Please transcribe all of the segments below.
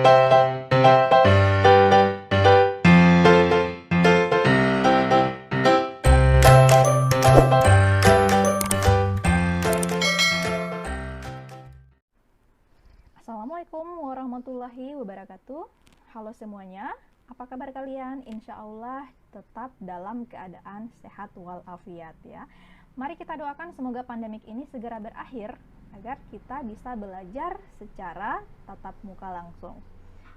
Assalamualaikum warahmatullahi wabarakatuh. Halo semuanya, apa kabar kalian? Insya Allah tetap dalam keadaan sehat walafiat ya. Mari kita doakan semoga pandemik ini segera berakhir agar kita bisa belajar secara tatap muka langsung.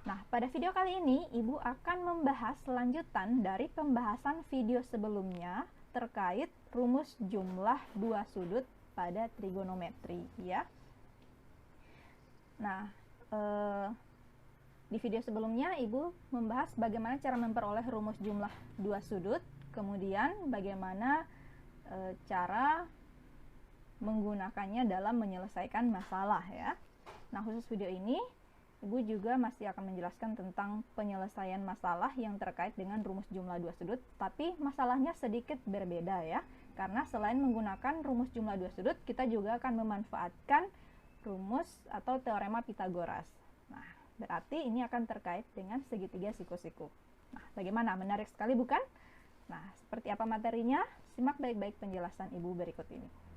Nah, pada video kali ini Ibu akan membahas lanjutan dari pembahasan video sebelumnya terkait rumus jumlah dua sudut pada trigonometri ya. Nah, di video sebelumnya Ibu membahas bagaimana cara memperoleh rumus jumlah dua sudut, kemudian bagaimana cara menggunakannya dalam menyelesaikan masalah ya. Nah, khusus video ini Ibu juga masih akan menjelaskan tentang penyelesaian masalah yang terkait dengan rumus jumlah dua sudut, tapi masalahnya sedikit berbeda ya. Karena selain menggunakan rumus jumlah dua sudut, kita juga akan memanfaatkan rumus atau teorema Pitagoras. Nah, berarti ini akan terkait dengan segitiga siku-siku. Nah, bagaimana? Menarik sekali bukan? Nah, seperti apa materinya? Simak baik-baik penjelasan Ibu berikut ini.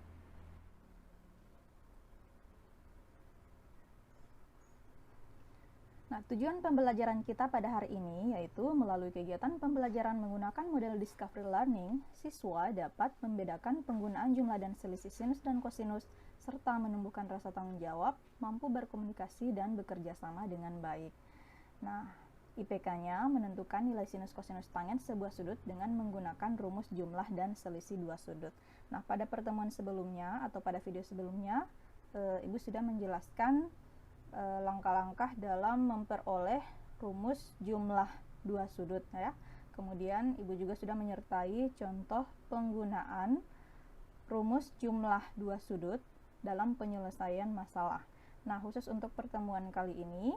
Nah, tujuan pembelajaran kita pada hari ini yaitu melalui kegiatan pembelajaran menggunakan model Discovery Learning, siswa dapat membedakan penggunaan jumlah dan selisih sinus dan kosinus, serta menumbuhkan rasa tanggung jawab, mampu berkomunikasi dan bekerja sama dengan baik. Nah, IPK-nya menentukan nilai sinus kosinus tangen sebuah sudut dengan menggunakan rumus jumlah dan selisih dua sudut. Nah, pada pertemuan sebelumnya atau pada video sebelumnya, Ibu sudah menjelaskan langkah-langkah dalam memperoleh rumus jumlah dua sudut ya. Kemudian Ibu juga sudah menyertai contoh penggunaan rumus jumlah dua sudut dalam penyelesaian masalah. Nah, khusus untuk pertemuan kali ini,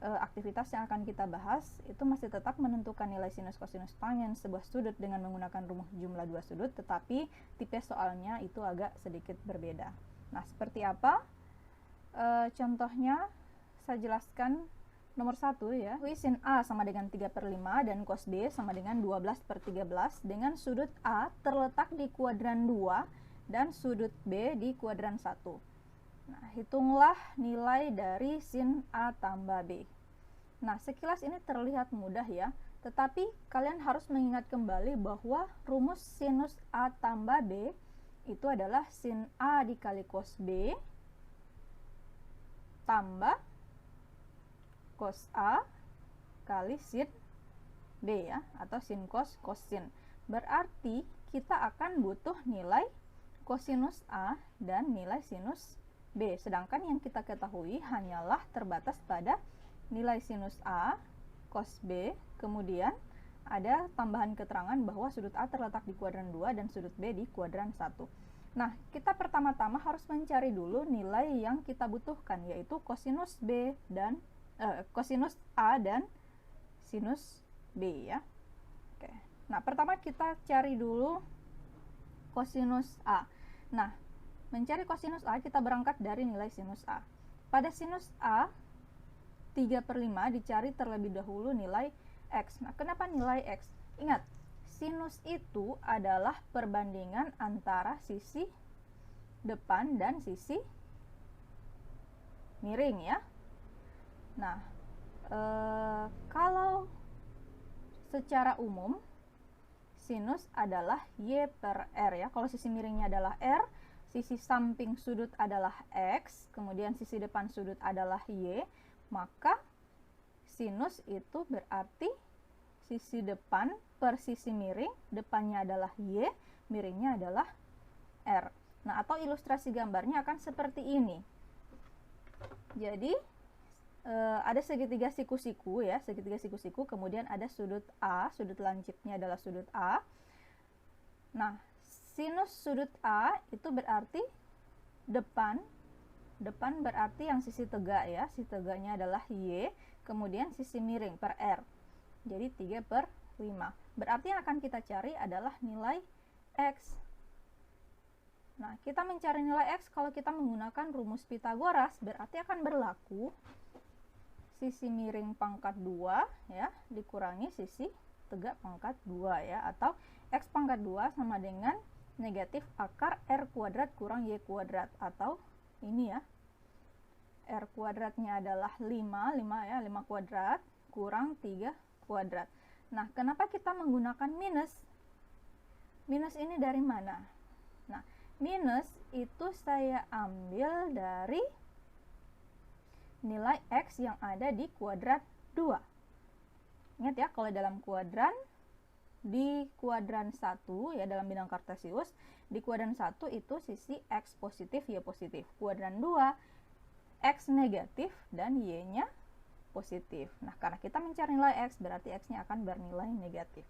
aktivitas yang akan kita bahas itu masih tetap menentukan nilai sinus kosinus tangen sebuah sudut dengan menggunakan rumus jumlah dua sudut, tetapi tipe soalnya itu agak sedikit berbeda. Nah, seperti apa? Contohnya saya jelaskan nomor 1 ya. Sin A sama dengan 3/5 dan cos B sama dengan 12/13 dengan sudut A terletak di kuadran 2 dan sudut B di kuadran 1. Nah, hitunglah nilai dari sin A tambah B. Nah, sekilas ini terlihat mudah ya, tetapi kalian harus mengingat kembali bahwa rumus sinus A tambah B itu adalah sin A dikali cos B tambah cos A kali sin B ya, atau sin cos cos sin. Berarti kita akan butuh nilai kosinus A dan nilai sinus B. Sedangkan yang kita ketahui hanyalah terbatas pada nilai sinus A, cos B, kemudian ada tambahan keterangan bahwa sudut A terletak di kuadran 2 dan sudut B di kuadran 1. Nah, kita pertama-tama harus mencari dulu nilai yang kita butuhkan, yaitu kosinus B dan kosinus A dan sinus B ya. Oke. Nah, pertama kita cari dulu kosinus A. Nah, mencari kosinus A kita berangkat dari nilai sinus A. Pada sinus A 3/5 dicari terlebih dahulu nilai X. Nah, kenapa nilai X? Ingat, sinus itu adalah perbandingan antara sisi depan dan sisi miring ya. Nah, kalau secara umum sinus adalah Y/R ya. Kalau sisi miringnya adalah R, sisi samping sudut adalah X, kemudian sisi depan sudut adalah Y, maka sinus itu berarti sisi depan per sisi miring, depannya adalah Y, miringnya adalah R. Nah, atau ilustrasi gambarnya akan seperti ini. Jadi, ada segitiga siku-siku ya, segitiga siku-siku, kemudian ada sudut A, sudut lancipnya adalah sudut A. Nah, sinus sudut A itu berarti depan berarti yang sisi tegak ya, sisi tegaknya adalah Y, kemudian sisi miring per R. Jadi 3/5. Berarti yang akan kita cari adalah nilai X. Nah, kita mencari nilai X kalau kita menggunakan rumus Pitagoras, berarti akan berlaku sisi miring pangkat 2 ya dikurangi sisi tegak pangkat 2 ya, atau X pangkat 2 sama dengan negatif akar R kuadrat kurang Y kuadrat, atau ini ya, R kuadratnya adalah 5 ya, 5 kuadrat kurang 3 kuadrat. Nah, kenapa kita menggunakan minus? Minus ini dari mana? Nah, minus itu saya ambil dari nilai X yang ada di kuadrat 2. Ingat ya, kalau dalam kuadran, di kuadran 1 ya, dalam bidang kartesius, di kuadran 1 itu sisi X positif, Y positif. Kuadran 2, X negatif dan Y-nya positif. Nah, karena kita mencari nilai X, berarti X-nya akan bernilai negatif.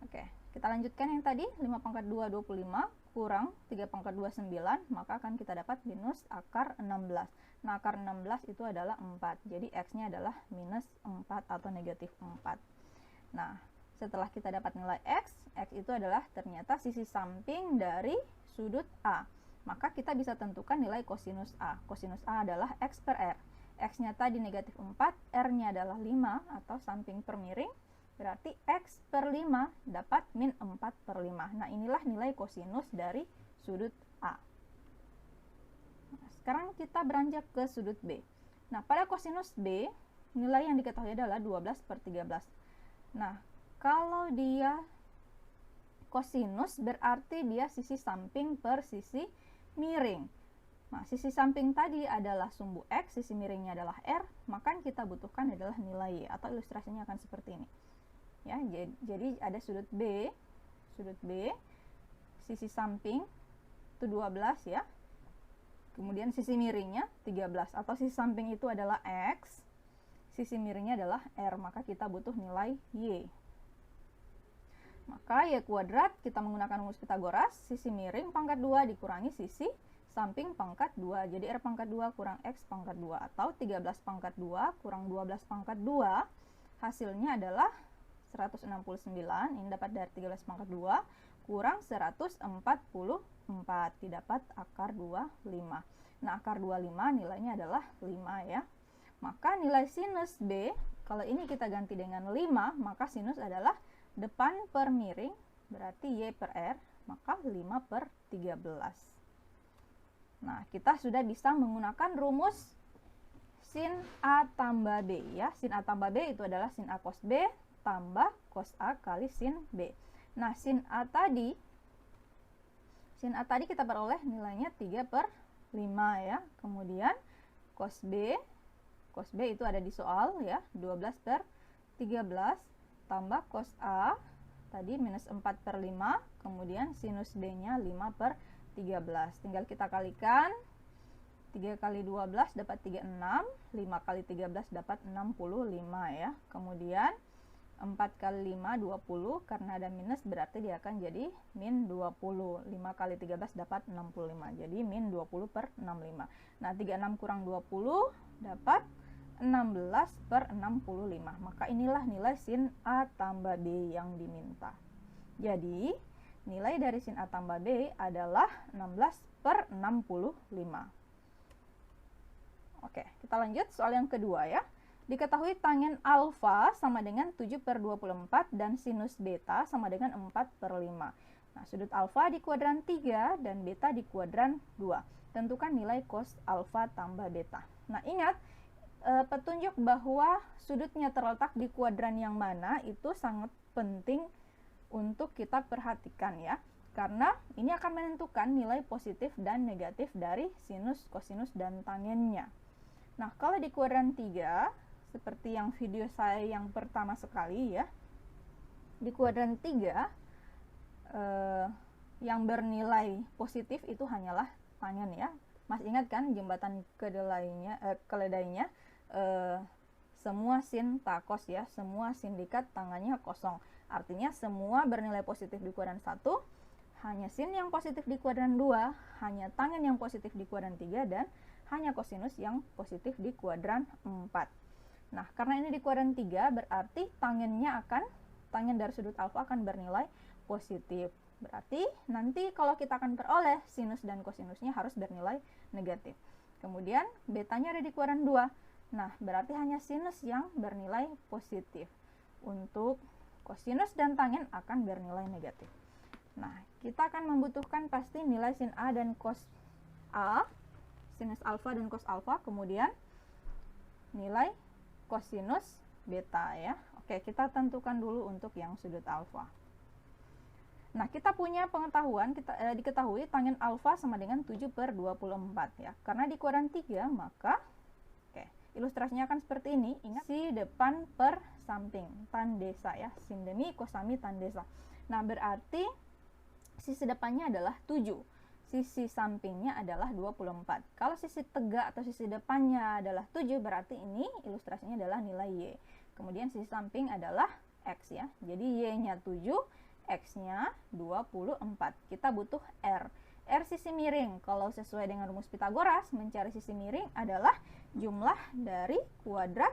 Oke, kita lanjutkan yang tadi, 5 pangkat 2, 25, kurang 3 pangkat 2, 9, maka akan kita dapat minus akar 16. Nah, akar 16 itu adalah 4, jadi X-nya adalah minus 4 atau negatif 4. Nah, setelah kita dapat nilai X itu adalah ternyata sisi samping dari sudut A. Maka kita bisa tentukan nilai kosinus A. Kosinus A adalah X per R. X-nya tadi negatif 4, R-nya adalah 5 atau samping per miring. Berarti X per 5 dapat min 4 per 5. Nah, inilah nilai kosinus dari sudut A. Nah, sekarang kita beranjak ke sudut B. Nah, pada kosinus B, nilai yang diketahui adalah 12 per 13. Nah, kalau dia kosinus, berarti dia sisi samping per sisi miring. Nah, sisi samping tadi adalah sumbu X, sisi miringnya adalah R, maka yang kita butuhkan adalah nilai Y, atau ilustrasinya akan seperti ini. Ya, jadi ada sudut B, sisi samping itu 12 ya. Kemudian sisi miringnya 13, atau sisi samping itu adalah X, sisi miringnya adalah R, maka kita butuh nilai Y. Maka Y kuadrat kita menggunakan rumus Pitagoras, sisi miring pangkat 2 dikurangi sisi samping pangkat 2. Jadi R pangkat 2 kurang X pangkat 2, atau 13 pangkat 2 kurang 12 pangkat 2, hasilnya adalah 169. Ini dapat dari 13 pangkat 2 kurang 144, didapat akar 25. Nah, akar 25 nilainya adalah 5 ya. Maka nilai sinus B, kalau ini kita ganti dengan 5, maka sinus adalah depan per miring, berarti Y per R, maka 5 per 13. Nah, kita sudah bisa menggunakan rumus sin A tambah B ya. Sin A tambah B itu adalah sin A cos B tambah cos A kali sin B. Nah, sin A tadi kita peroleh nilainya 3 per 5 ya. Kemudian cos B itu ada di soal ya, 12 per 13 tambah cos A tadi minus 4 per 5, kemudian sinus B-nya 5 per 13. Tinggal kita kalikan, 3 kali 12 dapat 36, 5 kali 13 dapat 65 ya. Kemudian 4 kali 5, 20, karena ada minus berarti dia akan jadi min 20. 5 kali 13 dapat 65, jadi min 20 per 65. Nah, 36 kurang 20 dapat 16 per 65. Maka inilah nilai sin A tambah B yang diminta. Jadi, nilai dari sin A tambah B adalah 16 per 65. Oke, kita lanjut soal yang kedua ya. Diketahui tangen alfa sama dengan 7 per 24 dan sinus beta sama dengan 4 per 5. Nah, sudut alfa di kuadran 3 dan beta di kuadran 2. Tentukan nilai cos alfa tambah beta. Nah, ingat, petunjuk bahwa sudutnya terletak di kuadran yang mana itu sangat penting untuk kita perhatikan ya. Karena ini akan menentukan nilai positif dan negatif dari sinus, kosinus, dan tangennya. Nah, kalau di kuadran 3, seperti yang video saya yang pertama sekali ya, di kuadran 3, yang bernilai positif itu hanyalah tangen ya. Mas ingat kan jembatan keledainya, semua sin tak cos ya, semua sindikat tangannya kosong. Artinya semua bernilai positif di kuadran 1, hanya sin yang positif di kuadran 2, hanya tangen yang positif di kuadran 3, dan hanya kosinus yang positif di kuadran 4. Nah, karena ini di kuadran 3, berarti tangen dari sudut alfa akan bernilai positif. Berarti nanti kalau kita akan peroleh sinus dan kosinusnya harus bernilai negatif. Kemudian betanya ada di kuadran 2. Nah, berarti hanya sinus yang bernilai positif. Untuk kosinus dan tangen akan bernilai negatif. Nah, kita akan membutuhkan pasti nilai sin A dan cos A, sinus alfa dan cos alfa, kemudian nilai kosinus beta ya. Oke, kita tentukan dulu untuk yang sudut alfa. Nah, kita punya pengetahuan, diketahui tangen alfa sama dengan 7/24 ya. Karena di kuadran 3, maka ilustrasinya akan seperti ini. Ingat, si depan per samping, tan desa ya, sin demi kosami tan desa. Nah, berarti sisi depannya adalah 7, sisi sampingnya adalah 24. Kalau sisi tegak atau sisi depannya adalah 7, berarti ini ilustrasinya adalah nilai Y. Kemudian sisi samping adalah X ya. Jadi Y-nya 7, X-nya 24. Kita butuh R. R sisi miring. Kalau sesuai dengan rumus Pitagoras, mencari sisi miring adalah jumlah dari kuadrat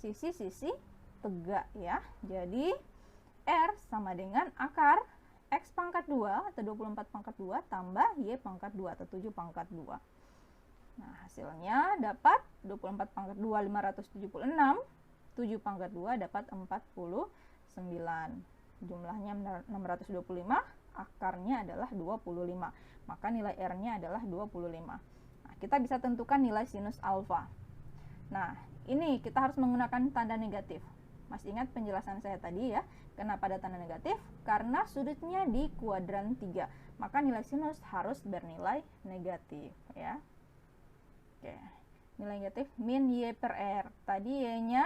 sisi-sisi tegak ya. Jadi R sama dengan akar X pangkat 2 atau 24 pangkat 2 tambah Y pangkat 2 atau 7 pangkat 2. Nah, hasilnya dapat 24 pangkat 2 576, 7 pangkat 2 dapat 49. Jumlahnya 625, akarnya adalah 25. Maka nilai R-nya adalah 25. Nah, kita bisa tentukan nilai sinus alfa. Nah, ini kita harus menggunakan tanda negatif. Masih ingat penjelasan saya tadi ya? Kenapa ada tanda negatif? Karena sudutnya di kuadran 3. Maka nilai sinus harus bernilai negatif ya. Oke. Nilai negatif min Y per R. Tadi Y-nya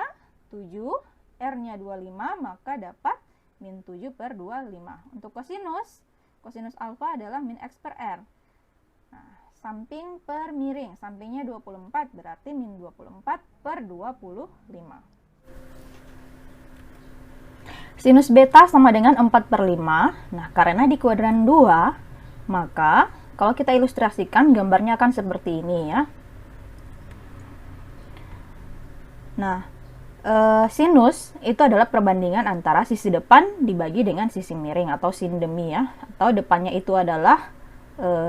7, R-nya 25, maka dapat min 7/25. Untuk kosinus alfa adalah min X per R. Nah, samping per miring, sampingnya 24, berarti min 24/25. Sinus beta sama dengan 4/5. Nah, karena di kuadran 2, maka kalau kita ilustrasikan gambarnya akan seperti ini ya. Nah, sinus itu adalah perbandingan antara sisi depan dibagi dengan sisi miring atau sin demi ya. Atau depannya itu adalah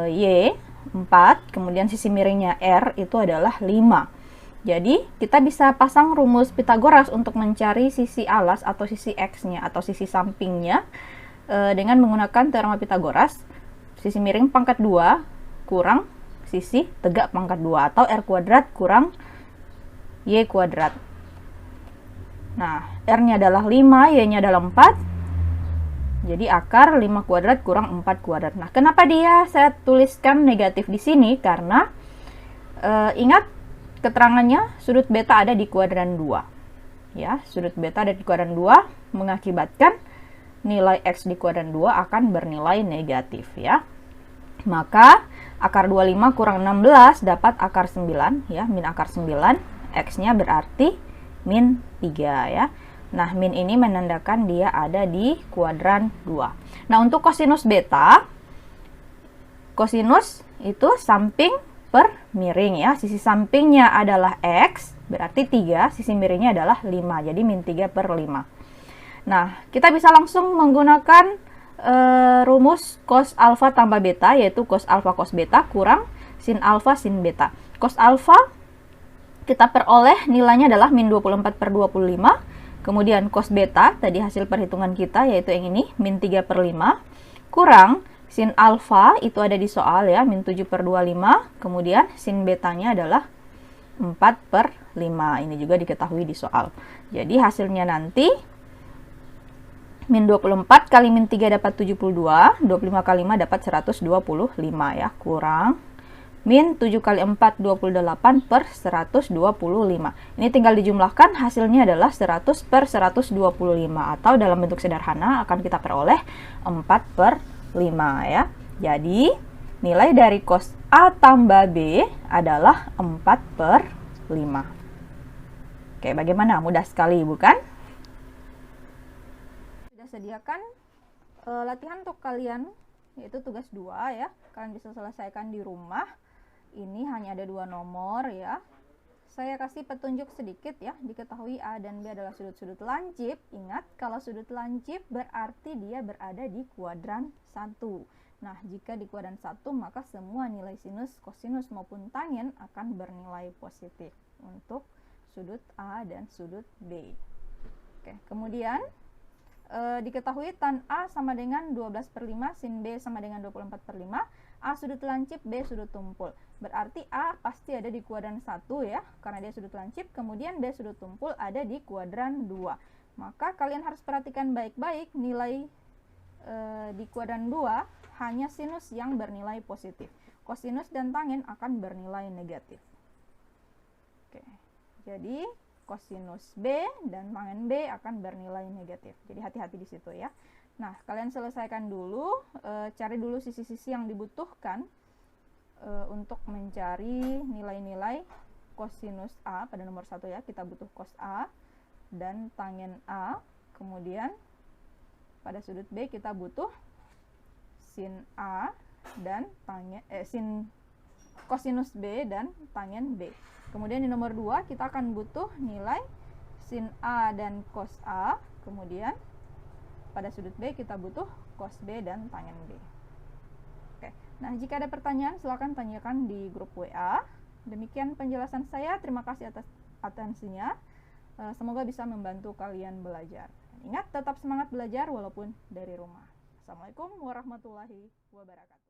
Y 4, kemudian sisi miringnya R itu adalah 5. Jadi kita bisa pasang rumus Pitagoras untuk mencari sisi alas atau sisi X-nya atau sisi sampingnya dengan menggunakan teorema Pitagoras. Sisi miring pangkat 2 kurang sisi tegak pangkat 2 atau R kuadrat kurang Y kuadrat. Nah, R-nya adalah 5, Y-nya adalah 4. Jadi akar 5 kuadrat kurang 4 kuadrat. Nah, kenapa saya tuliskan negatif di sini? Karena ingat keterangannya sudut beta ada di kuadran 2. Ya, sudut beta ada di kuadran 2 mengakibatkan nilai X di kuadran 2 akan bernilai negatif ya. Maka akar 25 kurang 16 dapat akar 9 ya, min akar 9. X-nya berarti min 3 ya. Nah, min ini menandakan dia ada di kuadran 2. Nah, untuk kosinus beta, kosinus itu samping per miring ya. Sisi sampingnya adalah X, berarti 3, sisi miringnya adalah 5, jadi min 3/5. Nah, kita bisa langsung menggunakan rumus cos alfa tambah beta, yaitu cos alfa cos beta kurang sin alfa sin beta. Cos alfa kita peroleh nilainya adalah min 24/25. Kemudian cos beta, tadi hasil perhitungan kita yaitu yang ini, min 3/5. Kurang sin alfa, itu ada di soal ya, min 7/25. Kemudian sin betanya adalah 4/5. Ini juga diketahui di soal. Jadi hasilnya nanti, min 24 kali min 3 dapat 72. 25 kali 5 dapat 125 ya. Kurang min 7 kali 4, 28/125. Ini tinggal dijumlahkan, hasilnya adalah 100/125. Atau dalam bentuk sederhana akan kita peroleh 4/5 ya. Jadi, nilai dari cos A tambah B adalah 4/5. Oke, bagaimana? Mudah sekali, bukan? Sudah sediakan latihan untuk kalian, yaitu tugas 2 ya. Kalian bisa selesaikan di rumah. Ini hanya ada 2 nomor ya. Saya kasih petunjuk sedikit ya. Diketahui A dan B adalah sudut-sudut lancip. Ingat, kalau sudut lancip berarti dia berada di kuadran 1. Nah, jika di kuadran 1, maka semua nilai sinus, kosinus maupun tangen akan bernilai positif. Untuk sudut A dan sudut B. Oke, kemudian diketahui tan A sama dengan 12/5, sin B sama dengan 24/5, A sudut lancip, B sudut tumpul. Berarti A pasti ada di kuadran 1 ya, karena dia sudut lancip, kemudian B sudut tumpul ada di kuadran 2. Maka kalian harus perhatikan baik-baik nilai di kuadran 2 hanya sinus yang bernilai positif. Kosinus dan tangen akan bernilai negatif. Oke, jadi kosinus B dan tangen B akan bernilai negatif. Jadi hati-hati di situ ya. Nah, kalian selesaikan dulu, cari dulu sisi-sisi yang dibutuhkan untuk mencari nilai-nilai kosinus A pada nomor 1 ya. Kita butuh cos A dan tangen A. Kemudian pada sudut B kita butuh sin A dan tangen sin kosinus B dan tangen B. Kemudian di nomor 2 kita akan butuh nilai sin A dan cos A. Kemudian pada sudut B kita butuh cos B dan tangen B. Oke. Nah, jika ada pertanyaan silakan tanyakan di grup WA. Demikian penjelasan saya. Terima kasih atas atensinya. Semoga bisa membantu kalian belajar. Ingat, tetap semangat belajar walaupun dari rumah. Assalamualaikum warahmatullahi wabarakatuh.